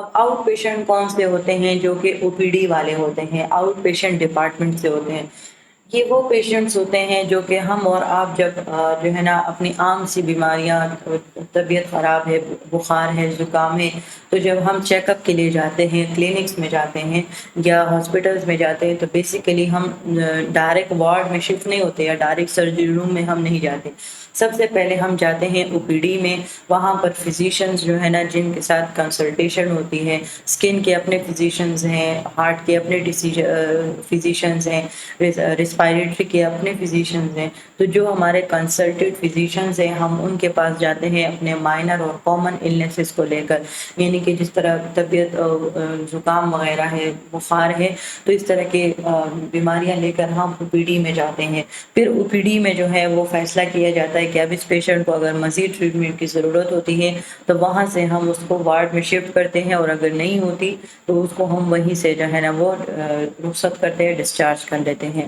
اب out patient کون سے ہوتے ہیں؟ جو کہ او پی ڈی والے ہوتے ہیں، آؤٹ پیشنٹ ڈپارٹمنٹ سے ہوتے ہیں۔ یہ وہ پیشنٹس ہوتے ہیں جو کہ ہم اور آپ جب جو ہے نا اپنی عام سی بیماریاں، طبیعت خراب ہے، بخار ہے، زکام ہے، تو جب ہم چیک اپ کے لیے جاتے ہیں، کلینکس میں جاتے ہیں یا ہاسپٹلس میں جاتے ہیں، تو بیسیکلی ہم ڈائریکٹ وارڈ میں شفٹ نہیں ہوتے یا ڈائریکٹ سرجری روم میں ہم نہیں جاتے۔ سب سے پہلے ہم جاتے ہیں او پی ڈی میں۔ وہاں پر فزیشنز جو ہے نا جن کے ساتھ کنسلٹیشن ہوتی ہے، اسکن کے اپنے فزیشنز ہیں، ہارٹ کے اپنے فزیشنز ہیں، ریسپائریٹری کے اپنے فزیشنز ہیں۔ تو جو ہمارے کنسلٹیڈ فزیشنز ہیں، ہم ان کے پاس جاتے ہیں اپنے مائنر اور کامن النیسز کو لے کر، یعنی کہ جس طرح طبیعت زکام وغیرہ ہے، بخار ہے، تو اس طرح کے بیماریاں لے کر ہم او پی ڈی میں جاتے ہیں۔ پھر او پی ڈی میں جو ہے وہ فیصلہ کیا جاتا ہے کہ اب اس پیشنٹ کو اگر مزید ٹریٹمنٹ کی ضرورت ہوتی ہے تو وہاں سے ہم اس کو وارڈ میں شفٹ کرتے ہیں، اور اگر نہیں ہوتی تو اس کو ہم وہیں سے جو ہے نا وہ رخصت کرتے ہیں، ڈسچارج کر لیتے ہیں۔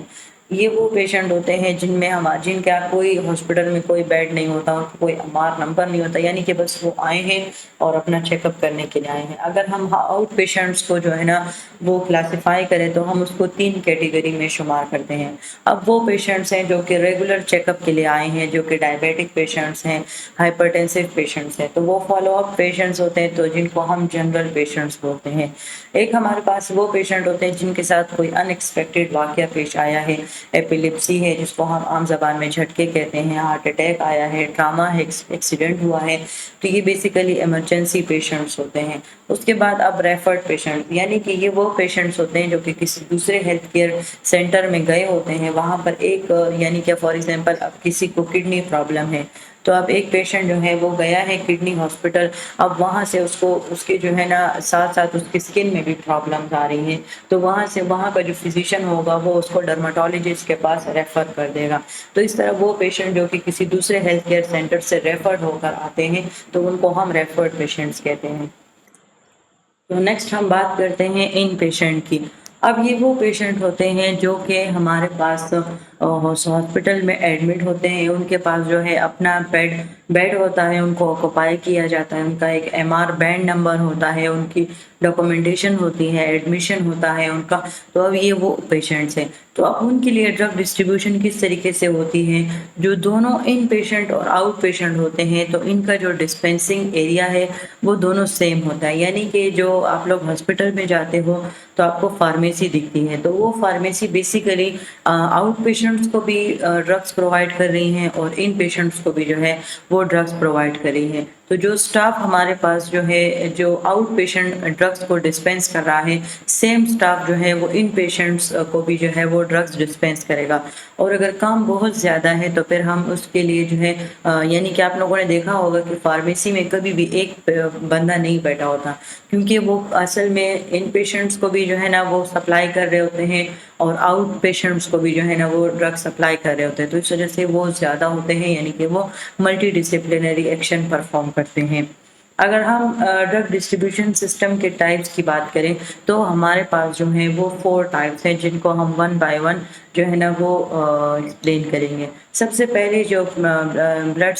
یہ وہ پیشنٹ ہوتے ہیں جن کا کوئی ہاسپٹل میں کوئی بیڈ نہیں ہوتا، ان کو کوئی امار نمبر نہیں ہوتا، یعنی کہ بس وہ آئے ہیں اور اپنا چیک اپ کرنے کے لیے آئے ہیں۔ اگر ہم آؤٹ پیشنٹس کو جو ہے نا وہ کلاسیفائی کریں تو ہم اس کو 3 کیٹیگری میں شمار کرتے ہیں۔ اب وہ پیشنٹس ہیں جو کہ ریگولر چیک اپ کے لیے آئے ہیں، جو کہ ڈائبیٹک پیشنٹس ہیں، ہائپرٹینسو پیشنٹس ہیں، تو وہ فالو اپ پیشنٹس ہوتے ہیں، تو جن کو ہم جنرل پیشنٹس بولتے ہیں۔ ایک ہمارے پاس وہ پیشنٹ ہوتے ہیں جن کے ساتھ کوئی ان ایکسپیکٹڈ واقعہ پیش آیا ہے، ایپیلیپسی ہے جس کو ہم عام زبان میں جھٹکے کہتے ہیں، ہارٹ اٹیک آیا ہے، ٹراما ہے، ایکسیڈنٹ ہوا ہے، تو یہ بیسیکلی ایمرجنسی پیشنٹس ہوتے ہیں۔ اس کے بعد اب ریفرڈ پیشنٹ، یعنی کہ یہ وہ پیشنٹس ہوتے ہیں جو کہ کسی دوسرے ہیلتھ کیئر سینٹر میں گئے ہوتے ہیں، وہاں پر ایک یعنی کہ فار ایگزامپل اب کسی کو کڈنی پرابلم ہے، تو اب ایک پیشنٹ جو ہے وہ گیا ہے کڈنی ہاسپٹل، اب وہاں سے اس کو اس کے جو ہے نا ساتھ ساتھ اس کی اسکن میں بھی پرابلمز آ رہی ہیں، تو وہاں کا جو فزیشین ہوگا وہ اس کو ڈرماٹولوجسٹ کے پاس ریفر کر دے گا۔ تو اس طرح وہ پیشنٹ جو کہ کسی دوسرے ہیلتھ کیئر سینٹر سے ریفرڈ ہو کر آتے ہیں تو ان کو ہم ریفرڈ پیشنٹس کہتے ہیں۔ تو نیکسٹ ہم بات کرتے ہیں ان پیشنٹ کی۔ اب یہ وہ پیشنٹ ہوتے ہیں جو کہ ہمارے پاس ہاسپٹل میں ایڈمٹ ہوتے ہیں، ان کے پاس جو ہے اپنا بیڈ ہوتا ہے، ان کو آکوپائی کیا جاتا ہے، ان کا ایک ایم آر بینڈ نمبر ہوتا ہے، ان کی ڈاکومنٹیشن ہوتی ہے، ایڈمیشن ہوتا ہے ان کا۔ تو اب یہ وہ پیشنٹس ہیں، تو اب ان کے لیے ڈرگ ڈسٹریبیوشن کس طریقے سے ہوتی ہے؟ جو دونوں ان پیشنٹ اور آؤٹ پیشنٹ ہوتے ہیں تو ان کا جو ڈسپینسنگ ایریا ہے وہ دونوں سیم ہوتا ہے، یعنی کہ جو آپ لوگ ہاسپٹل میں جاتے ہو تو آپ کو فارمیسی دکھتی ہے، تو وہ فارمیسی بیسیکلی آؤٹ پیشنٹس کو بھی ڈرگس پرووائڈ کر رہی ہیں اور ان پیشنٹس کو بھی جو ہے وہ ڈرگس پرووائڈ کر رہی ہیں۔ تو جو سٹاف ہمارے پاس جو ہے جو آؤٹ پیشنٹ ڈرگس کو ڈسپینس کر رہا ہے، سیم سٹاف جو ہے وہ ان پیشنٹس کو بھی جو ہے وہ ڈرگس ڈسپینس کرے گا۔ اور اگر کام بہت زیادہ ہے تو پھر ہم اس کے لیے جو ہے یعنی کہ آپ لوگوں نے دیکھا ہوگا کہ فارمیسی میں کبھی بھی ایک بندہ نہیں بیٹھا ہوتا، کیونکہ وہ اصل میں ان پیشنٹس کو بھی جو ہے نا وہ سپلائی کر رہے ہوتے ہیں اور آؤٹ پیشنٹس کو بھی جو ہے نا وہ ڈرگ سپلائی کر رہے ہوتے ہیں، تو اس وجہ سے وہ زیادہ ہوتے ہیں، یعنی کہ وہ ملٹی ڈسپلینری ایکشن پرفارم کرتے ہیں۔ اگر ہم ڈرگ ڈسٹریبیوشن سسٹم کے ٹائپس کی بات کریں تو ہمارے پاس جو ہیں وہ 4 ٹائپس ہیں جن کو ہم 1 بائی 1 جو ہے نا وہ ایکسپلین کریں گے۔ سب سے پہلے جو ڈرگ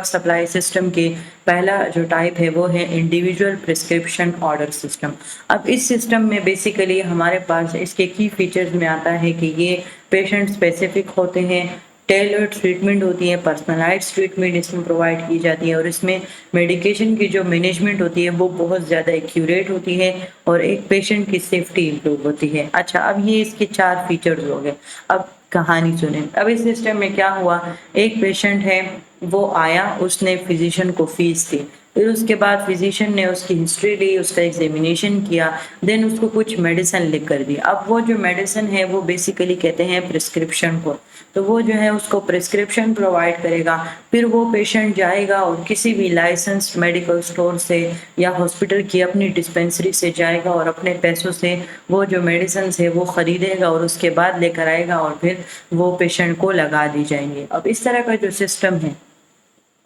سپلائی سسٹم کے پہلا جو ٹائپ ہے وہ ہے انڈیویجول پرسکرپشن آرڈر سسٹم۔ اب اس سسٹم میں بیسیکلی ہمارے پاس اس کے کی فیچرز میں آتا ہے کہ یہ پیشنٹ اسپیسیفک ہوتے ہیں، ٹیلرڈ ٹریٹمنٹ ہوتی ہے، پرسنلائز ٹریٹمنٹ اس میں پرووائڈ کی جاتی ہے، اور اس میں میڈیکیشن کی جو مینجمنٹ ہوتی ہے وہ بہت زیادہ ایکیوریٹ ہوتی ہے اور ایک پیشنٹ کی سیفٹی امپروو ہوتی ہے۔ اچھا، اب یہ اس کے 4 فیچرز ہو گئے۔ اب کہانی سنیں۔ اب اس سسٹم میں کیا ہوا، ایک پیشنٹ ہے وہ آیا، اس نے فزیشین کو فیس دی، پھر اس کے بعد فزیشین نے اس کی ہسٹری لی، اس کا ایگزامینیشن کیا، دین اس کو کچھ میڈیسن لکھ کر دی۔ اب وہ جو میڈیسن ہے وہ بیسیکلی کہتے ہیں پرسکرپشن کو، تو وہ جو ہے اس کو پرسکرپشن پرووائڈ کرے گا، پھر وہ پیشنٹ جائے گا اور کسی بھی لائسنسڈ میڈیکل اسٹور سے یا ہاسپٹل کی اپنی ڈسپینسری سے جائے گا اور اپنے پیسوں سے وہ جو میڈیسنس ہے وہ خریدے گا اور اس کے بعد لے کر آئے گا اور پھر وہ پیشنٹ کو لگا دی جائیں گے۔ اب اس طرح کا جو سسٹم ہے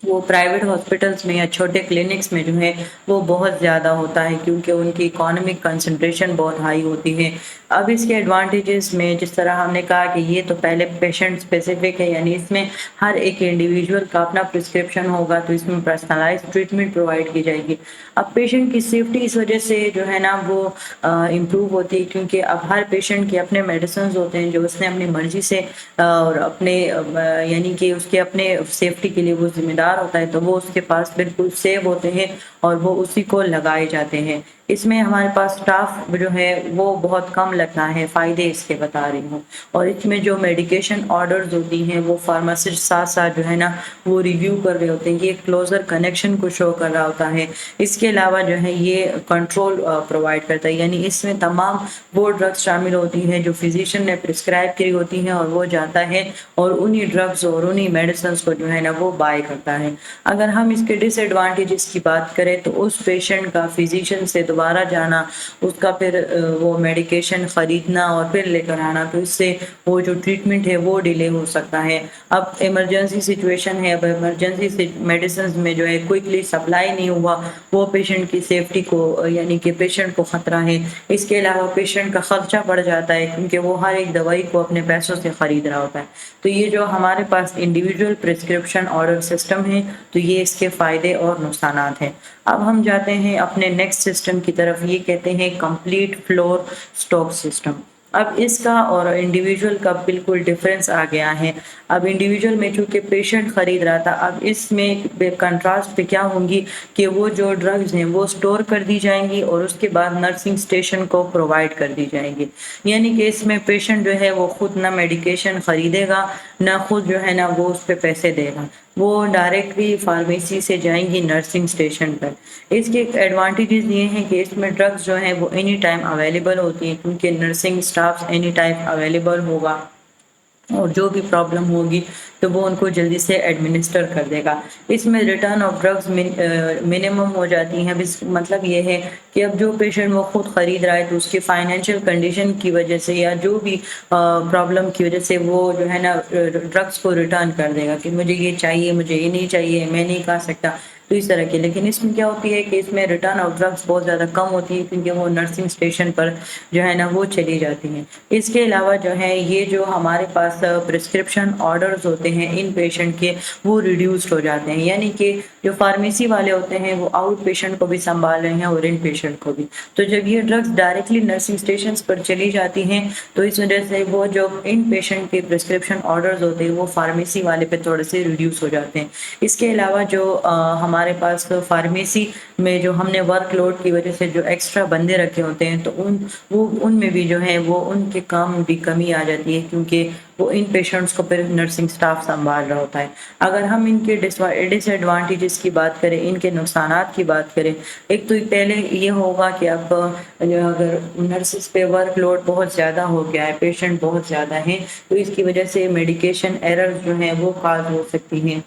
وہ پرائیویٹ ہاسپٹلس میں یا چھوٹے کلینکس میں جو ہے وہ بہت زیادہ ہوتا ہے، کیونکہ ان کی اکانومک کنسنٹریشن بہت ہائی ہوتی ہے۔ اب اس کے ایڈوانٹیجز میں جس طرح ہم نے کہا کہ یہ تو پہلے پیشنٹ اسپیسیفک ہے، یعنی اس میں ہر ایک انڈیویجول کا اپنا پرسکرپشن ہوگا، تو اس میں پرسنلائز ٹریٹمنٹ پرووائڈ کی جائے گی۔ اب پیشنٹ کی سیفٹی اس وجہ سے جو ہے نا وہ امپروو ہوتی ہے، کیونکہ اب ہر پیشنٹ کے اپنے میڈیسنز ہوتے ہیں جو اس نے اپنی مرضی سے اور اپنے یعنی کہ اس کے اپنے سیفٹی کے لیے وہ ذمہ دار ہوتا ہے، تو وہ اس کے پاس بالکل سیو ہوتے ہیں اور وہ اسی کو لگائے جاتے ہیں۔ اس میں ہمارے پاس سٹاف جو ہے وہ بہت کم لگتا ہے، فائدے اس کے بتا رہی ہوں۔ اور اس میں جو میڈیکیشن آرڈرز ہوتی ہیں وہ فارماسسٹ ساتھ ساتھ جو ہے نا وہ ریویو کر رہے ہوتے ہیں، یہ کلوزر کنیکشن کو شو کر رہا ہوتا ہے۔ اس کے علاوہ جو ہے یہ کنٹرول پرووائڈ کرتا ہے، یعنی اس میں تمام وہ ڈرگز شامل ہوتی ہیں جو فزیشین نے پرسکرائب کی ہوتی ہیں، اور وہ جاتا ہے اور انہی ڈرگز اور انہی میڈیسنز کو جو ہے نا وہ بائی کرتا ہے۔ اگر ہم اس کے ڈس ایڈوانٹیجز کی بات کریں تو اس پیشنٹ کا فزیشین سے دوبارہ جانا، اس کا پھر وہ میڈیکیشن خریدنا اور پھر لے کر آنا، تو اس سے وہ جو ٹریٹمنٹ ہے وہ ڈیلے ہو سکتا ہے۔ اب ایمرجنسی سچویشن ہے، اب ایمرجنسی میڈیسنز میں جو ہے کوئکلی سپلائی نہیں ہوا، وہ پیشنٹ کی سیفٹی کو یعنی کہ پیشنٹ کو خطرہ ہے۔ اس کے علاوہ پیشنٹ کا خرچہ بڑھ جاتا ہے، کیونکہ وہ ہر ایک دوائی کو اپنے پیسوں سے خرید رہا ہوتا ہے۔ تو یہ جو ہمارے پاس انڈیویجول پرسکرپشن آرڈر سسٹم ہے، تو یہ اس کے فائدے اور نقصانات ہیں۔ اب ہم جاتے ہیں اپنے نیکسٹ سسٹم کی طرف، یہ کہتے ہیں کمپلیٹ فلور اسٹاک سسٹم۔ اب اس کا اور انڈیویجول کا بالکل ڈفرینس آ گیا ہے۔ اب انڈیویجول میں چونکہ پیشنٹ خرید رہا تھا، اب اس میں کنٹراسٹ پہ کیا ہوں گی کہ وہ جو ڈرگز ہیں وہ سٹور کر دی جائیں گی اور اس کے بعد نرسنگ اسٹیشن کو پرووائڈ کر دی جائیں گی، یعنی کہ اس میں پیشنٹ جو ہے وہ خود نہ میڈیکیشن خریدے گا، نہ خود جو ہے نا وہ اس پہ پیسے دے گا، وہ ڈائریکٹلی فارمیسی سے جائیں گی نرسنگ اسٹیشن پر۔ اس کے ایڈوانٹیجز یہ ہیں کہ اس میں ڈرگز جو ہیں وہ اینی ٹائم اویلیبل ہوتی ہیں، کیونکہ nursing staff any time available ہوگا، اور جو بھی پرابلم ہوگی تو وہ ان کو جلدی سے ایڈمنسٹر کر دے گا۔ اس میں ریٹرن آف ڈرگز منیمم ہو جاتی ہیں، مطلب یہ ہے کہ اب جو پیشنٹ وہ خود خرید رہا ہے تو اس کی فائنینشیل کنڈیشن کی وجہ سے یا جو بھی پرابلم کی وجہ سے وہ جو ہے نا ڈرگز کو ریٹرن کر دے گا کہ مجھے یہ چاہیے، مجھے یہ نہیں چاہیے، میں نہیں کھا سکتا، تو اس طرح کے۔ لیکن اس میں کیا ہوتی ہے کہ اس میں ریٹرن آف ڈرگز بہت زیادہ کم ہوتی ہے، کیونکہ وہ نرسنگ اسٹیشن پر جو ہے نا وہ چلی جاتی ہیں۔ اس کے علاوہ جو ہے یہ جو ہمارے پاس پرسکرپشن آرڈرز ہوتے ہیں ان پیشنٹ کے، وہ ریڈیوسڈ ہو جاتے ہیں، یعنی کہ جو فارمیسی والے ہوتے ہیں وہ آؤٹ پیشنٹ کو بھی سنبھال رہے ہیں اور ان پیشنٹ کو بھی۔ تو جب یہ ڈرگز ڈائریکٹلی نرسنگ اسٹیشنز پر چلی جاتی ہیں تو اس وجہ سے وہ جو ان پیشنٹ کے پرسکرپشن آرڈرز ہوتے ہیں وہ فارمیسی والے پہ تھوڑے سے ریڈیوس ہو جاتے ہیں۔ اس کے علاوہ جو ہمارے پاس فارمیسی میں جو ہم نے ورک لوڈ کی وجہ سے جو ایکسٹرا بندے رکھے ہوتے ہیں، تو ان میں بھی جو ہے وہ ان کے کام میں بھی کمی آ جاتی ہے، کیونکہ وہ ان پیشنٹس کو پھر نرسنگ سٹاف سنبھال رہا ہوتا ہے۔ اگر ہم ان کے ڈس ایڈوانٹیجز کی بات کریں، ان کے نقصانات کی بات کریں، ایک تو پہلے یہ ہوگا کہ اب اگر نرسز پہ ورک لوڈ بہت زیادہ ہو گیا ہے، پیشنٹ بہت زیادہ ہیں، تو اس کی وجہ سے میڈیکیشن ایرر جو ہیں وہ کاز ہو سکتی ہیں۔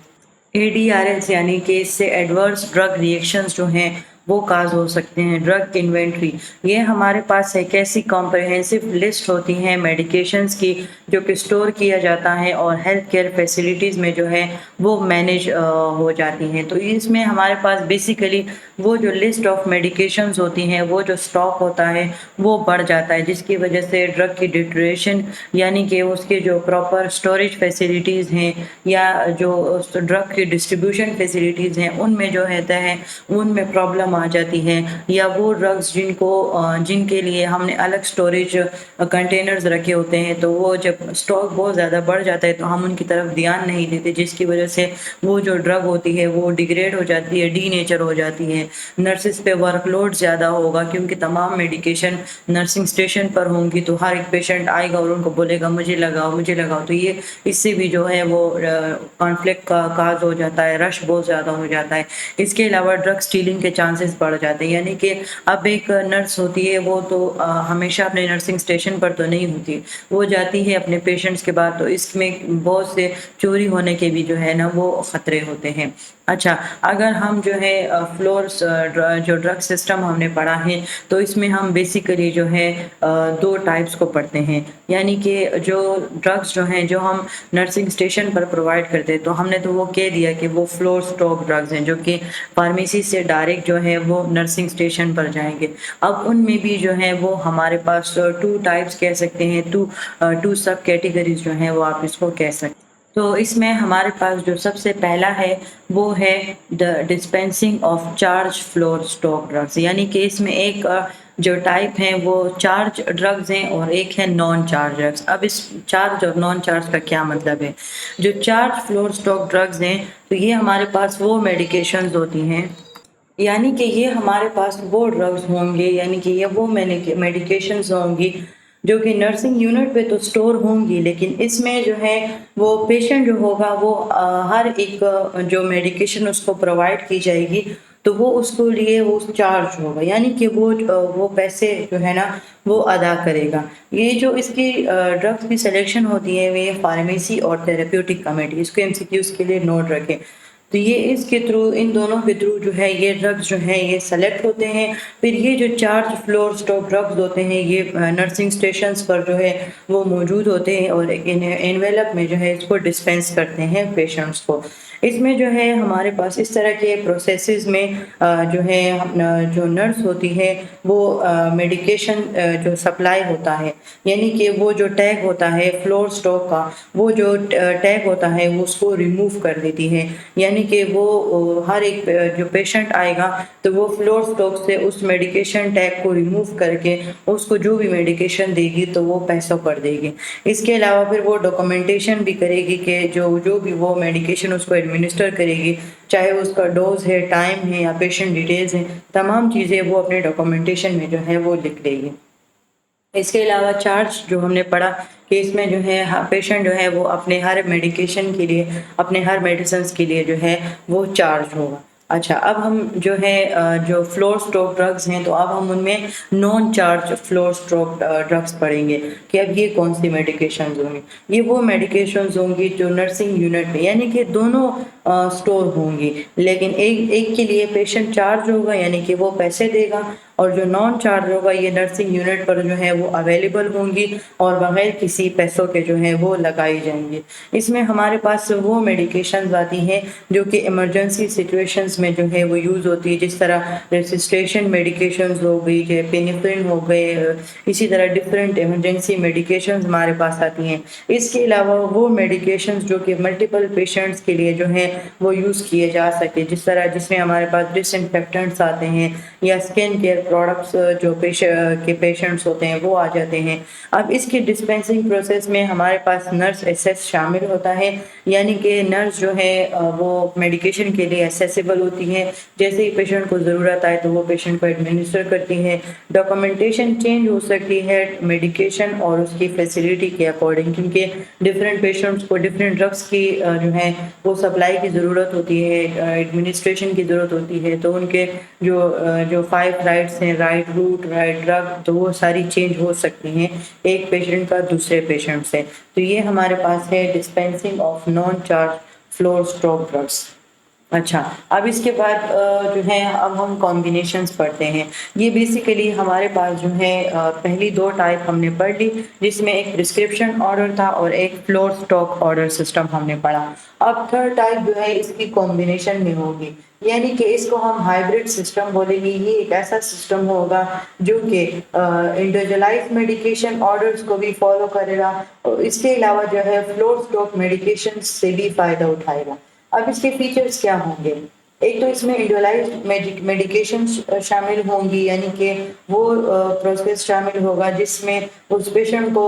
ADRS یعنی کہ اس سے ایڈورس ڈرگ ریئیکشنز جو ہیں وہ کاز ہو سکتے ہیں۔ ڈرگ انوینٹری، یہ ہمارے پاس ایک ایسی کمپریہنسو لسٹ ہوتی ہے میڈیکیشنز کی جو کہ سٹور کیا جاتا ہے اور ہیلتھ کیئر فیسلٹیز میں جو ہے وہ مینیج ہو جاتی ہیں۔ تو اس میں ہمارے پاس بیسیکلی وہ جو لسٹ آف میڈیکیشنز ہوتی ہیں، وہ جو سٹاک ہوتا ہے وہ بڑھ جاتا ہے، جس کی وجہ سے ڈرگ کی ڈیٹریشن یعنی کہ اس کے جو پراپر سٹوریج فیسلٹیز ہیں یا جو ڈرگ کی ڈسٹریبیوشن فیسلٹیز ہیں ان میں جو رہتا ہے ان میں پرابلم آ جاتی ہے، یا وہ ڈرگز جن کے لیے ہم نے الگ سٹوریج کنٹینرز رکھے ہوتے ہیں، تو وہ جب سٹاک بہت زیادہ بڑھ جاتا ہے تو ہم ان کی طرف دھیان نہیں دیتے، جس کی وجہ سے وہ جو ڈرگ ہوتی ہے وہ ڈیگریڈ ہو جاتی ہے، ڈی نیچر ہو جاتی ہے۔ نرسز پہ ورک لوڈ زیادہ ہوگا، کیونکہ تمام میڈیکیشن نرسنگ اسٹیشن پر ہوں گی، تو ہر ایک پیشنٹ آئے گا اور ان کو بولے گا مجھے لگاؤ مجھے لگاؤ، تو یہ اس سے بھی جو ہے وہ کانفلکٹ کا کاز ہو جاتا ہے، رش بہت زیادہ ہو جاتا ہے۔ اس کے علاوہ ڈرگ سٹیلنگ کے چانسز بڑھ جاتے ہیں، یعنی کہ اب ایک نرس ہوتی ہے وہ تو ہمیشہ اپنے نرسنگ اسٹیشن پر تو نہیں ہوتی، وہ جاتی ہے اپنے پیشنٹس کے بعد، تو اس میں بہت سے چوری ہونے کے بھی جو ہے نا وہ خطرے ہوتے ہیں۔ اچھا، اگر ہم جو ہے فلورس جو ڈرگ سسٹم ہم نے پڑھا ہے تو اس میں ہم بیسیکلی جو ہے دو ٹائپس کو پڑھتے ہیں، یعنی کہ جو ڈرگس جو ہیں جو ہم نرسنگ اسٹیشن پر پرووائڈ کرتے ہیں تو ہم نے تو وہ کہہ دیا کہ وہ فلور اسٹاک ڈرگز ہیں جو کہ فارمیسی سے ڈائریکٹ جو ہے وہ نرسنگ اسٹیشن پر جائیں گے۔ اب ان میں بھی جو ہے وہ ہمارے پاس ٹو ٹائپس کہہ سکتے ہیں، ٹو سب کیٹیگریز جو ہیں وہ آپ اس کو کہہ سکتے ہیں۔ تو اس میں ہمارے پاس جو سب سے پہلا ہے وہ ہے dispensing of charge floor stock drugs, یعنی کہ اس میں ایک جو ٹائپ ہیں وہ چارج ڈرگز ہیں اور ایک ہے نان چارج ڈرگس۔ اب اس چارج اور نان چارج کا کیا مطلب ہے؟ جو چارج فلور اسٹاک ڈرگز ہیں تو یہ ہمارے پاس وہ میڈیکیشنز ہوتی ہیں، یعنی کہ یہ ہمارے پاس وہ ڈرگز ہوں گے، یعنی کہ یہ وہ میڈیکیشنز ہوں گی جو کہ نرسنگ یونٹ پہ تو سٹور ہوں گی، لیکن اس میں جو ہے وہ پیشنٹ جو ہوگا وہ ہر ایک جو میڈیکیشن اس کو پرووائڈ کی جائے گی تو وہ اس کو لیے وہ چارج ہوگا، یعنی کہ وہ پیسے جو ہے نا وہ ادا کرے گا۔ یہ جو اس کی ڈرگس کی سلیکشن ہوتی ہے وہ فارمیسی اور تھراپیوٹک کمیٹی، اس کو MCQs کے لیے نوٹ رکھیں۔ تو یہ اس کے تھرو، ان دونوں کے تھرو جو ہے یہ ڈرگز جو ہیں یہ سلیکٹ ہوتے ہیں، پھر یہ جو چارج فلور اسٹاک ڈرگز ہوتے ہیں یہ نرسنگ اسٹیشنز پر جو ہے وہ موجود ہوتے ہیں اور انویلپ میں جو ہے اس کو ڈسپینس کرتے ہیں پیشنٹس کو۔ اس میں جو ہے ہمارے پاس اس طرح کے پروسیسز میں جو ہے جو نرس ہوتی ہے وہ میڈیکیشن جو سپلائی ہوتا ہے، یعنی کہ وہ جو ٹیگ ہوتا ہے فلور اسٹاک کا، وہ جو ٹیگ ہوتا ہے وہ اس کو ریموو کر دیتی ہے، یعنی کہ وہ ہر ایک جو پیشنٹ آئے گا تو وہ فلور اسٹاک سے اس میڈیکیشن ٹیگ کو ریموو کر کے اس کو جو بھی میڈیکیشن دے گی تو وہ پیسوں پر دے گی۔ اس کے علاوہ پھر وہ ڈاکومنٹیشن بھی کرے گی کہ جو بھی وہ میڈیکیشن اس کو ایڈمنسٹر کرے گی، چاہے اس کا ڈوز ہے، ٹائم ہے یا پیشنٹ ڈیٹیلز ہیں، تمام چیزیں وہ اپنے ڈاکومنٹیشن میں جو ہے وہ لکھ دے گی۔ اس کے علاوہ چارج جو ہم نے پڑھا کہ اس میں جو ہے پیشنٹ جو ہے وہ اپنے ہر میڈیکیشن کے لیے، اپنے ہر میڈیسنس کے لیے جو ہے وہ چارج ہوگا۔ اچھا، اب ہم جو ہے جو فلور اسٹاک ڈرگز ہیں تو اب ہم ان میں non charge floor stock drugs پڑھیں گے کہ اب یہ کون سی میڈیکیشنز ہوں گی۔ یہ وہ میڈیکیشنز ہوں گی جو نرسنگ یونٹ میں، یعنی کہ دونوں اسٹور ہوں گی، لیکن ایک کے لیے پیشنٹ چارج ہوگا یعنی کہ وہ پیسے دے گا، اور جو نان چارج ہوگا یہ نرسنگ یونٹ پر جو ہے وہ اویلیبل ہوں گی اور بغیر کسی پیسوں کے جو ہے وہ لگائی جائیں گی۔ اس میں ہمارے پاس وہ میڈیکیشنز آتی ہیں جو کہ ایمرجنسی سچویشنز میں جو ہے وہ یوز ہوتی ہے، جس طرح ریسسٹیشن میڈیکیشنز ہو گئی، جیسے پینیفرین ہو گئے، اسی طرح ڈفرینٹ ایمرجنسی میڈیکیشنز ہمارے پاس آتی ہیں۔ اس کے علاوہ وہ میڈیکیشنز جو کہ ملٹیپل پیشنٹس کے لیے جو ہے وہ یوز کیے جا سکتے، جس میں ہمارے پاس ڈس انفیکٹنٹس آتے ہیں یا اسکن کیئر پروڈکٹس جو پیشنٹس ہوتے ہیں وہ آ جاتے ہیں۔ اب اس کی ڈسپینسنگ پروسیس میں ہمارے پاس نرس ایسیس شامل ہوتا ہے، یعنی کہ نرس جو ہے وہ میڈیکیشن کے لیے ایسیسیبل ہوتی ہے، جیسے ہی پیشنٹ کو ضرورت آئے تو وہ پیشنٹ کو ایڈمنسٹر کرتی ہے۔ ڈاکومنٹیشن چینج ہو سکتی ہے میڈیکیشن اور اس کی فیسلٹی کے اکارڈنگ، کیونکہ ڈفرینٹ پیشنٹس کو ڈفرینٹ ڈرگس کی جو ہے وہ سپلائی کی ضرورت ہوتی ہے، ایڈمنسٹریشن کی ضرورت ہوتی ہے، تو ان کے جو 5 رائٹس ہیں، رائٹ روٹ، رائٹ ڈرگ، تو وہ ساری چینج ہو سکتی ہیں ایک پیشنٹ کا دوسرے پیشنٹ سے۔ تو یہ ہمارے پاس ہے dispensing of non charge floor stock drugs. اچھا، اب اس کے بعد جو ہے اب ہم کمبینیشنز پڑھتے ہیں۔ یہ بیسیکلی ہمارے پاس جو ہے پہلی دو ٹائپ ہم نے پڑھ لی، جس میں ایک پرسکرپشن آرڈر تھا اور ایک فلور اسٹاک آرڈر سسٹم ہم نے پڑھا۔ اب تھرڈ ٹائپ جو ہے اس کی کمبینیشن میں ہوگی، یعنی کہ اس کو ہم ہائبرڈ سسٹم بولیں گے۔ یہ ایک ایسا سسٹم ہوگا جو کہ انڈیویجولائز میڈیکیشن آرڈرز کو بھی فالو کرے گا اور اس کے علاوہ جو ہے فلور اسٹاک میڈیکیشن سے بھی فائدہ اٹھائے گا۔ اب اس کے فیچرز کیا ہوں گے؟ ایک تو اس میں انڈیویجولائز میڈیکیشن شامل ہوں گی، یعنی کہ وہ پروسیس شامل ہوگا جس میں اس پیشنٹ کو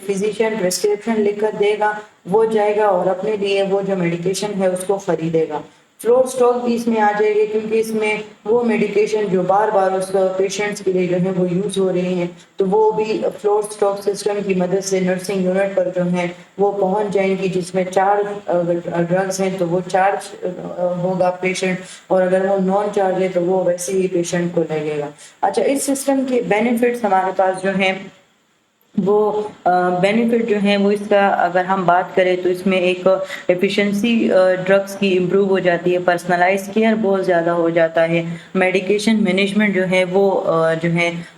فزیشین پرسکرپشن لکھ کر دے گا، وہ جائے گا اور اپنے لیے وہ جو میڈیکیشن ہے اس کو خریدے گا۔ فلور اسٹاک بھی اس میں آ جائے گی، کیونکہ اس میں وہ میڈیکیشن جو بار بار اس پیشنٹس کے لیے جو ہے وہ یوز ہو رہی ہیں تو وہ بھی فلور اسٹاک سسٹم کی مدد سے نرسنگ یونٹ پر جو ہے وہ پہنچ جائیں گی، جس میں چارج ڈرگز ہیں تو وہ چارج ہوگا پیشنٹ، اور اگر وہ نان چارج ہے تو وہ ویسے ہی پیشنٹ کو لگے گا۔ اچھا، اس سسٹم کے بینیفٹس ہمارے پاس جو ہیں وہ بینیفٹ جو ہیں وہ اس کا اگر ہم بات کریں تو اس میں ایک ایفیشنسی ڈرگس کی امپروو ہو جاتی ہے، پرسنلائز کیئر بہت زیادہ ہو جاتا ہے، میڈیکیشن مینجمنٹ جو ہے وہ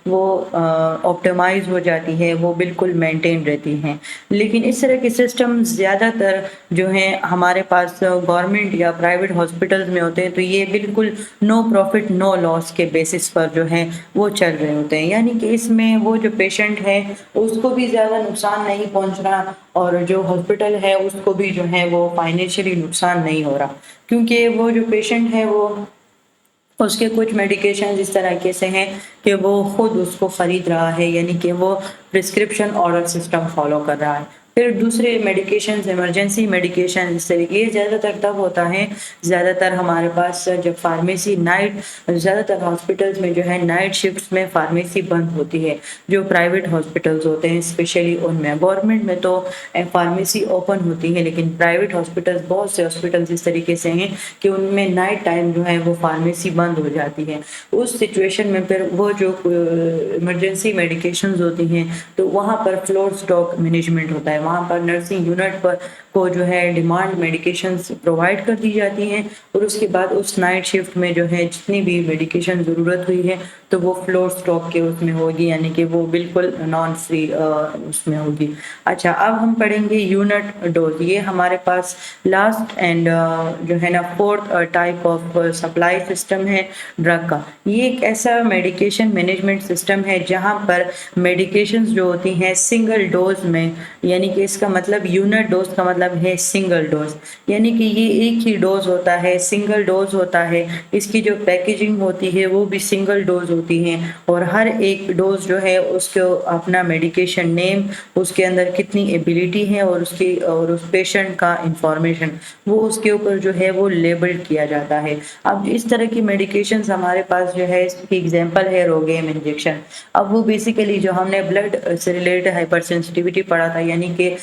وہ آپٹیمائز ہو جاتی ہے، وہ بالکل مینٹین رہتی ہیں۔ لیکن اس طرح کے سسٹم زیادہ تر جو ہیں ہمارے پاس گورنمنٹ یا پرائیویٹ ہاسپٹلز میں ہوتے ہیں، تو یہ بالکل نو پروفٹ نو لاس کے بیسس پر جو ہے وہ چل رہے ہوتے ہیں، یعنی کہ اس میں وہ جو پیشنٹ ہے اس کو بھی زیادہ نقصان نہیں پہنچ رہا، اور جو ہاسپٹل ہے اس کو بھی جو ہے وہ فائنینشلی نقصان نہیں ہو رہا، کیونکہ وہ جو پیشنٹ ہے وہ اس کے کچھ میڈیکیشن اس طرح سے ہیں کہ وہ خود اس کو خرید رہا ہے، یعنی کہ وہ پرسکرپشن آرڈر سسٹم فالو کر رہا ہے۔ پھر دوسرے میڈیکیشنز، ایمرجنسی میڈیکیشن اس طریقے یہ زیادہ تر تب ہوتا ہے، زیادہ تر ہمارے پاس جب فارمیسی زیادہ تر ہاسپٹلز میں جو ہے نائٹ شفٹس میں فارمیسی بند ہوتی ہے، جو پرائیویٹ ہاسپٹلز ہوتے ہیں اسپیشلی ان میں۔ گورنمنٹ میں تو فارمیسی اوپن ہوتی ہے، لیکن پرائیویٹ ہاسپٹلز بہت سے ہاسپٹلز اس طریقے سے ہیں کہ ان میں نائٹ ٹائم جو ہے وہ فارمیسی بند ہو جاتی ہے۔ اس سچویشن میں پھر وہ جو ایمرجنسی میڈیکیشنز ہوتی ہیں تو وہاں پر فلور سٹاک مینجمنٹ ہوتا ہے، وہاں پر نرسنگ یونٹ پر کو جو ہے ڈیمانڈ میڈیکیشنز پرووائڈ کر دی جاتی ہیں، اور اس کے بعد اس نائٹ شفٹ میں جو ہے جتنی بھی میڈیکیشن ضرورت ہوئی ہے تو وہ فلور سٹاک کے اس میں ہوگی، یعنی کہ وہ بالکل نان فری اس میں ہوگی۔ اچھا، اب ہم پڑھیں گے یونٹ ڈوز۔ یہ ہمارے پاس لاسٹ اینڈ جو ہے نا fourth type of supply system ہے ڈرگ کا۔ یہ ایک ایسا میڈیکیشن مینجمنٹ سسٹم ہے جہاں پر میڈیکیشنز جو ہوتی ہیں سنگل ڈوز میں، یعنی کہ اس کا مطلب یونٹ ڈوز کا مطلب ہے سنگل ڈوز، یعنی کہ یہ ایک ہی ڈوز ہوتا ہے، سنگل ڈوز ہوتا ہے۔ اس کی جو پیکیجنگ ہوتی ہے وہ بھی سنگل ڈوز ہوتی ہے، اور ہر ایک ڈوز جو ہے اس کو اپنا میڈیکیشن نیم، اس کے اندر کتنی ایبیلٹی ہے اور اس پیشنٹ کا انفارمیشن وہ اس کے اوپر جو ہے وہ لیبل کیا جاتا ہے۔ اب اس طرح کی میڈیکیشنز ہمارے پاس جو ہے، اس کی ایگزامپل ہے روگیم انجیکشن۔ اب وہ بیسیکلی جو ہم نے بلڈ سے ریلیٹڈ ہائپر سینسٹیوٹی پڑھا تھا، یعنی کہ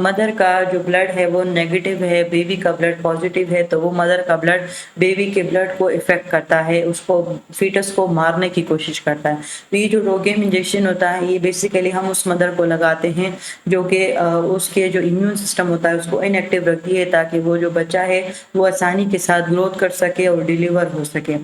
مدر کا جو بلڈ ہے وہ نیگیٹو ہے، بیبی کا بلڈ پازیٹیو ہے، تو وہ مدر کا بلڈ بیبی کے بلڈ کو افیکٹ کرتا ہے، اس کو فیٹس کو مارنے کی کوشش کرتا ہے۔ تو یہ جو روگیم انجیکشن ہوتا ہے یہ بیسیکلی ہم اس مدر کو لگاتے ہیں جو کہ اس کے جو امیون سسٹم ہوتا ہے اس کو ان ایکٹیو رکھتی ہے، تاکہ وہ جو بچہ ہے وہ آسانی کے ساتھ گروتھ کر سکے اور ڈیلیور ہو سکے۔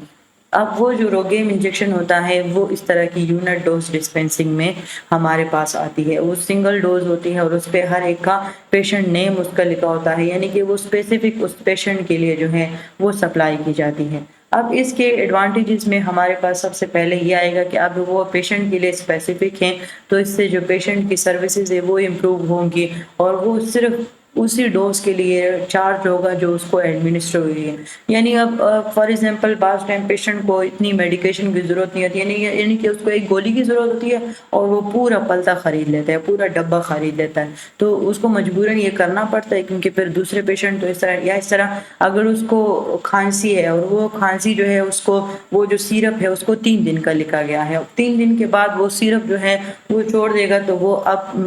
اب وہ جو روگیم انجیکشن ہوتا ہے وہ اس طرح کی یونٹ ڈوز ڈسپینسنگ میں ہمارے پاس آتی ہے۔ وہ سنگل ڈوز ہوتی ہے اور اس پہ ہر ایک کا پیشنٹ نیم اس کا لکھا ہوتا ہے، یعنی کہ وہ اسپیسیفک اس پیشنٹ کے لیے جو ہے وہ سپلائی کی جاتی ہے۔ اب اس کے ایڈوانٹیجز میں ہمارے پاس سب سے پہلے یہ آئے گا کہ اب وہ پیشنٹ کے لیے اسپیسیفک ہیں، تو اس سے جو پیشنٹ کی سروسز ہے وہ امپروو ہوں گی، اور وہ صرف اسی ڈوز کے لیے چارج ہوگا جو اس کو ایڈمنسٹر ہوئی ہے۔ یعنی اب فار ایگزامپل بعض ٹائم پیشنٹ کو اتنی میڈیکیشن کی ضرورت نہیں ہوتی، یعنی کہ اس کو ایک گولی کی ضرورت ہوتی ہے اور وہ پورا پلتا خرید لیتا ہے، پورا ڈبہ خرید لیتا ہے، تو اس کو مجبوراً یہ کرنا پڑتا ہے، کیونکہ پھر دوسرے پیشنٹ تو اس طرح اگر اس کو کھانسی ہے اور وہ کھانسی جو ہے اس کو وہ جو سیرپ ہے اس کو 3 دن کا لکھا گیا ہے، 3 دن کے بعد وہ سیرپ جو ہے وہ چھوڑ دے گا تو وہ اب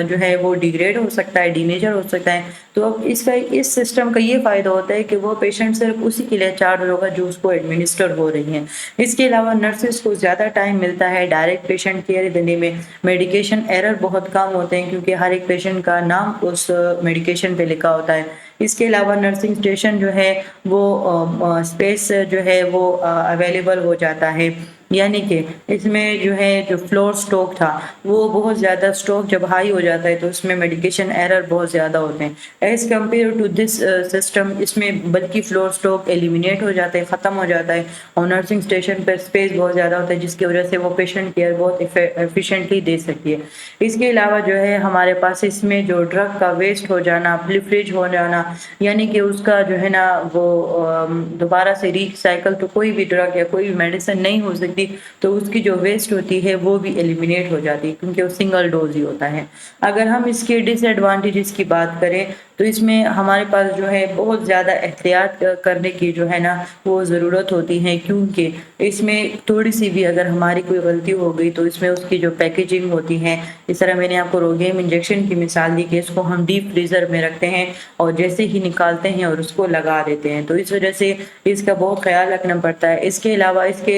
جو ہے وہ ڈیگریڈ ہو سکتا ہے، ڈیمیجر ہو سکتا ہے۔ تو اب اس سسٹم کا یہ فائدہ ہوتا ہے کہ وہ پیشنٹ صرف اسی کے لیے چارج ہوگا جو اس کو ایڈمنسٹر ہو رہی ہیں۔ اس کے علاوہ نرسز کو زیادہ ٹائم ملتا ہے ڈائریکٹ پیشنٹ کیئر دینے میں، میڈیکیشن ایرر بہت کم ہوتے ہیں کیونکہ ہر ایک پیشنٹ کا نام اس میڈیکیشن پہ لکھا ہوتا ہے۔ اس کے علاوہ نرسنگ اسٹیشن جو ہے وہ اسپیس جو ہے وہ اویلیبل ہو جاتا ہے، یعنی کہ اس میں جو ہے جو فلور سٹاک تھا وہ بہت زیادہ سٹاک جب ہائی ہو جاتا ہے تو اس میں میڈیکیشن ایرر بہت زیادہ ہوتے ہیں as compare to this system. اس میں بلکہ فلور سٹاک ایلیمینیٹ ہو جاتا ہے، ختم ہو جاتا ہے، اور نرسنگ اسٹیشن پر اسپیس بہت زیادہ ہوتا ہے جس کی وجہ سے وہ پیشنٹ کیئر بہت ایفیشینٹلی دے سکتی ہے۔ اس کے علاوہ جو ہے ہمارے پاس اس میں جو ڈرگ کا ویسٹ ہو جانا، پلیفریج ہو جانا، یعنی کہ اس کا جو ہے نا وہ دوبارہ سے ری سائیکل تو کوئی بھی ڈرگ یا کوئی بھی میڈیسن نہیں ہو سکتی، تو اس کی جو ویسٹ ہوتی ہے وہ بھی ایلیمینیٹ ہو جاتی ہے کیونکہ وہ سنگل ڈوز ہی ہوتا ہے۔ اگر ہم اس کے ڈس ایڈوانٹیجز کی بات کریں تو اس میں ہمارے پاس جو ہے بہت زیادہ احتیاط کرنے کی جو ہے نا وہ ضرورت ہوتی ہے، کیونکہ اس میں تھوڑی سی بھی اگر ہماری کوئی غلطی ہو گئی تو اس میں اس کی جو پیکیجنگ ہوتی ہے، اس طرح میں نے آپ کو روگیم انجیکشن کی مثال دی کہ اس کو ہم ڈیپ فریزر میں رکھتے ہیں اور جیسے ہی نکالتے ہیں اور اس کو لگا دیتے ہیں، تو اس وجہ سے اس کا بہت خیال رکھنا پڑتا ہے۔ اس کے علاوہ اس کے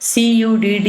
CUDD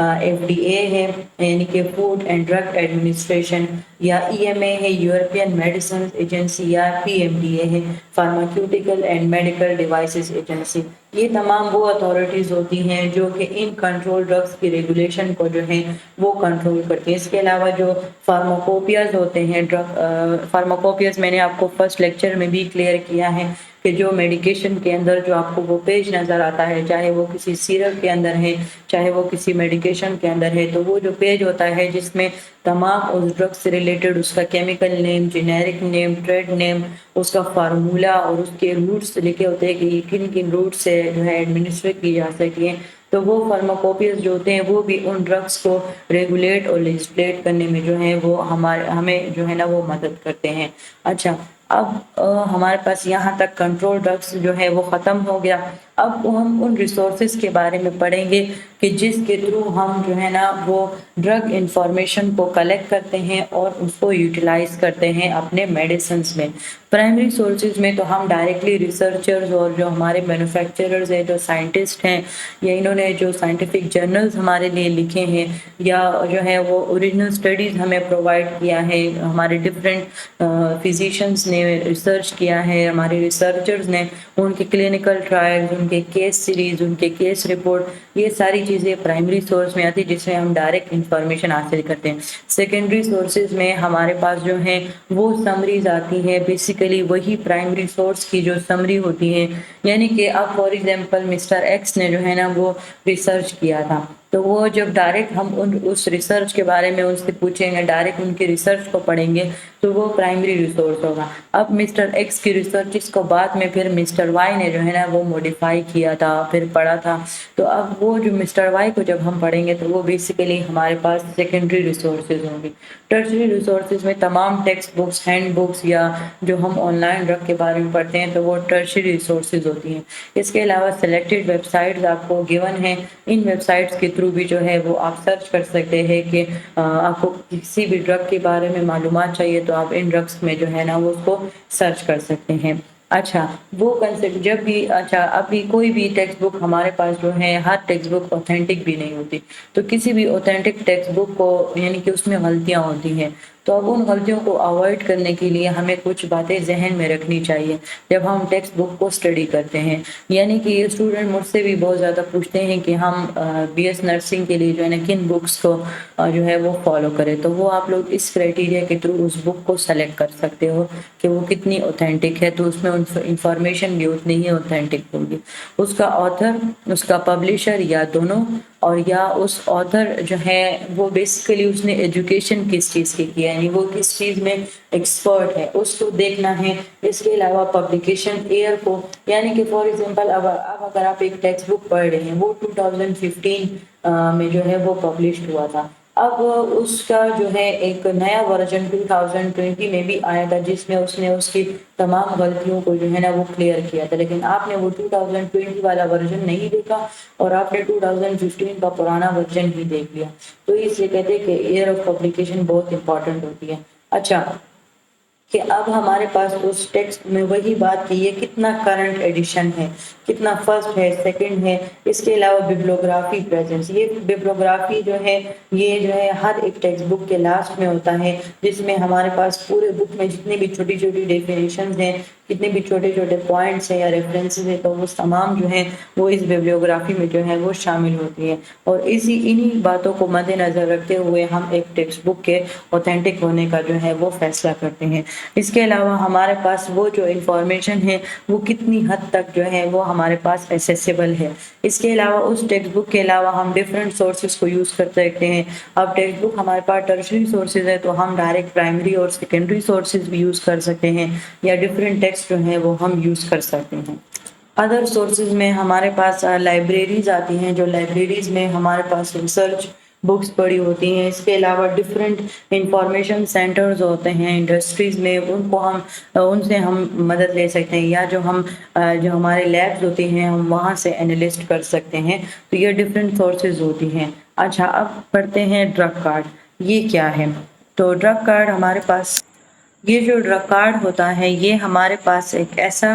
FDA ہے یعنی کہ فوڈ اینڈ ڈرگ ایڈمنسٹریشن، یا EMA ہے یورپین میڈیسن ایجنسی، یا PMDA ہے فارماکیوٹیکل اینڈ میڈیکل ڈیوائسز ایجنسی۔ یہ تمام وہ اتھارٹیز ہوتی ہیں جو کہ ان کنٹرول ڈرگس کی ریگولیشن کو جو ہے وہ کنٹرول کرتی ہیں۔ اس کے علاوہ جو فارماکوپیاز ہوتے ہیں، فارماکوپیاز میں نے آپ کو فرسٹ لیکچر میں بھی کلیئر کیا ہے کہ جو میڈیکیشن کے اندر جو آپ کو وہ پیج نظر آتا ہے، چاہے وہ کسی سیرپ کے اندر ہے، چاہے وہ کسی میڈیکیشن کے اندر ہے، تو وہ جو پیج ہوتا ہے جس میں تمام اس ڈرگ سے ریلیٹڈ اس کا کیمیکل نیم، جینیرک نیم، ٹریڈ نیم، اس کا فارمولا اور اس کے روٹس لکھے ہوتے ہیں کہ کن کن روٹ سے جو ہے ایڈمنسٹر کی جا سکتی ہیں، تو وہ فارماکوپیز جو ہوتے ہیں وہ بھی ان ڈرگس کو ریگولیٹ اور لیجسلیٹ کرنے میں جو ہے وہ ہمیں جو ہے نا وہ مدد کرتے ہیں۔ اچھا، اب ہمارے پاس یہاں تک کنٹرول ڈرگس جو ہے وہ ختم ہو گیا۔ اب ہم ان ریسورسز کے بارے میں پڑھیں گے کہ جس کے تھرو ہم جو ہے نا وہ ڈرگ انفارمیشن کو کلیکٹ کرتے ہیں اور اس کو یوٹیلائز کرتے ہیں اپنے میڈیسنز میں۔ پرائمری سورسز میں تو ہم ڈائریکٹلی ریسرچرز اور جو ہمارے مینوفیکچررز ہیں، جو سائنٹسٹ ہیں، یا انہوں نے جو سائنٹیفک جرنلز ہمارے لیے لکھے ہیں، یا جو ہے وہ اوریجنل اسٹڈیز ہمیں پرووائڈ کیا ہے، ہمارے ڈفرینٹ فزیشینز نے ریسرچ کیا ہے، ہمارے ریسرچرز نے ان کے کلینکل ٹرائلز، ان کے کیس سیریز، ان کے کیس رپورٹ، یہ ساری چیزیں پرائمری سورس میں آتی ہے جس سے ہم ڈائریکٹ انفارمیشن حاصل کرتے ہیں۔ سیکنڈری سورسز میں ہمارے پاس جو ہیں وہ سمریز آتی ہیں، بیسیکلی وہی پرائمری سورس کی جو سمری ہوتی ہے، یعنی کہ اب فار ایگزامپل مسٹر ایکس نے جو ہے نا وہ ریسرچ کیا تھا، تو وہ جب ڈائریکٹ ہم اس ریسرچ کے بارے میں ان سے پوچھیں گے، ڈائریکٹ ان کی ریسرچ کو پڑھیں گے، تو وہ پرائمری ریسورس ہوگا۔ اب مسٹر ایکس کی ریسرچ اس کو بعد میں پھر مسٹر وائی نے جو ہے نا وہ موڈیفائی کیا تھا، پھر پڑھا تھا، تو اب وہ جو مسٹر وائی کو جب ہم پڑھیں گے تو وہ بیسیکلی ہمارے پاس سیکنڈری ریسورسز ہوں گی۔ ٹرشری ریسورسز میں تمام ٹیکسٹ بکس، ہینڈ بکس، یا جو ہم آن لائن ڈرگ کے بارے میں پڑھتے ہیں تو وہ ٹرشری ریسورسز ہوتی ہیں۔ اس کے علاوہ سلیکٹڈ ویب سائٹس آپ کو گیون ہیں، ان ویب سائٹس کے تھرو بھی جو ہے وہ آپ سرچ کر سکتے ہیں کہ آپ کو کسی بھی ڈرگ کے بارے میں معلومات چاہیے تو آپ ان ڈرگس میں جو ہے نا وہ اس کو سرچ کر سکتے ہیں۔ اچھا، وہ کنسیپٹ جب بھی ابھی کوئی بھی ٹیکسٹ بک ہمارے پاس جو ہے، ہر ٹیکسٹ بک اوتھینٹک بھی نہیں ہوتی، تو کسی بھی اوتھینٹک ٹیکسٹ بک کو یعنی کہ اس میں غلطیاں ہوتی ہیں، تو اب ان غلطیوں کو اوائڈ کرنے کے لیے ہمیں کچھ باتیں ذہن میں رکھنی چاہیے جب ہم ٹیکسٹ بک کو اسٹڈی کرتے ہیں۔ یعنی کہ یہ اسٹوڈنٹ مجھ سے بھی بہت زیادہ پوچھتے ہیں کہ ہم BS نرسنگ کے لیے جو ہے نا کن بکس کو جو ہے وہ فالو کریں، تو وہ آپ لوگ اس کرائٹیریا کے تھرو اس بک کو سلیکٹ کر سکتے ہو کہ وہ کتنی اوتھینٹک ہے، تو اس میں انفارمیشن بھی اتنی ہی اوتھینٹک ہوگی۔ اس کا آتھر، اس کا پبلشر، یا دونوں، اور یا اس آتھر جو ہے وہ بیسیکلی اس نے ایجوکیشن کس چیز کی ہے، یعنی وہ کس چیز میں ایکسپرٹ ہے، اس کو دیکھنا ہے۔ اس کے علاوہ پبلیکیشن ایئر کو، یعنی کہ فار ایگزامپل اب اگر آپ ایک ٹیکسٹ بک پڑھ رہے ہیں، وہ 2015 میں جو ہے وہ پبلشڈ ہوا تھا، اب اس کا جو ہے ایک نیا ورژن 2020 میں بھی آیا تھا جس میں اس نے اس کی تمام غلطیوں کو جو ہے نا وہ کلیئر کیا تھا، لیکن آپ نے وہ 2020 والا ورژن نہیں دیکھا اور آپ نے 2015 کا پرانا ورژن ہی دیکھ لیا، تو اس لیے کہتے ہیں کہ ایئر آف پبلیکیشن بہت امپورٹنٹ ہوتی ہے۔ اچھا، کہ اب ہمارے پاس اس ٹیکسٹ میں وہی بات کی ہے کتنا کرنٹ ایڈیشن ہے، کتنا فرسٹ ہے، سیکنڈ ہے۔ اس کے علاوہ بیبلیوگرافی پریزنس، یہ بیبلیوگرافی جو ہے یہ جو ہے ہر ایک ٹیکسٹ بک کے لاسٹ میں ہوتا ہے، جس میں ہمارے پاس پورے بک میں جتنی بھی چھوٹی چھوٹی ڈیفینیشنز ہیں، کتنے بھی چھوٹے چھوٹے پوائنٹس ہیں یا ریفرنسز ہیں، تو وہ تمام جو ہیں وہ اس بیبلیوگرافی میں جو ہے وہ شامل ہوتی ہے، اور انہی باتوں کو مد نظر رکھتے ہوئے ہم ایک ٹیکسٹ بک کے اوتھینٹک ہونے کا جو ہے وہ فیصلہ کرتے ہیں۔ اس کے علاوہ ہمارے پاس وہ جو انفارمیشن ہے وہ کتنی حد تک جو ہے وہ ہمارے پاس ایسیسیبل ہے۔ اس کے علاوہ اس ٹیکسٹ بک کے علاوہ ہم ڈفرینٹ سورسز کو یوز کر سکتے ہیں۔ اب ٹیکسٹ بک ہمارے پاس ٹرشری سورسز ہے تو ہم ڈائریکٹ پرائمری اور سیکنڈری سورسز بھی یوز کر سکتے ہیں، یا ڈفرینٹ ٹیکسٹ جو ہیں وہ ہم یوز کر سکتے ہیں۔ ادر سورسز میں ہمارے پاس لائبریریز آتی ہیں، جو لائبریریز میں ہمارے پاس ریسرچ بکس پڑی ہوتی ہیں۔ اس کے علاوہ ڈفرینٹ انفارمیشن سینٹرز ہوتے ہیں انڈسٹریز میں، ان سے ہم مدد لے سکتے ہیں، یا جو ہمارے لیبز ہوتے ہیں ہم وہاں سے انالسٹ کر سکتے ہیں، تو یہ ڈفرینٹ سورسز ہوتی ہیں۔ اچھا، اب پڑھتے ہیں ڈرگ کارڈ، یہ کیا ہے؟ تو ڈرگ کارڈ ہمارے پاس، یہ جو ڈرگ کارڈ ہوتا ہے یہ ہمارے پاس ایک ایسا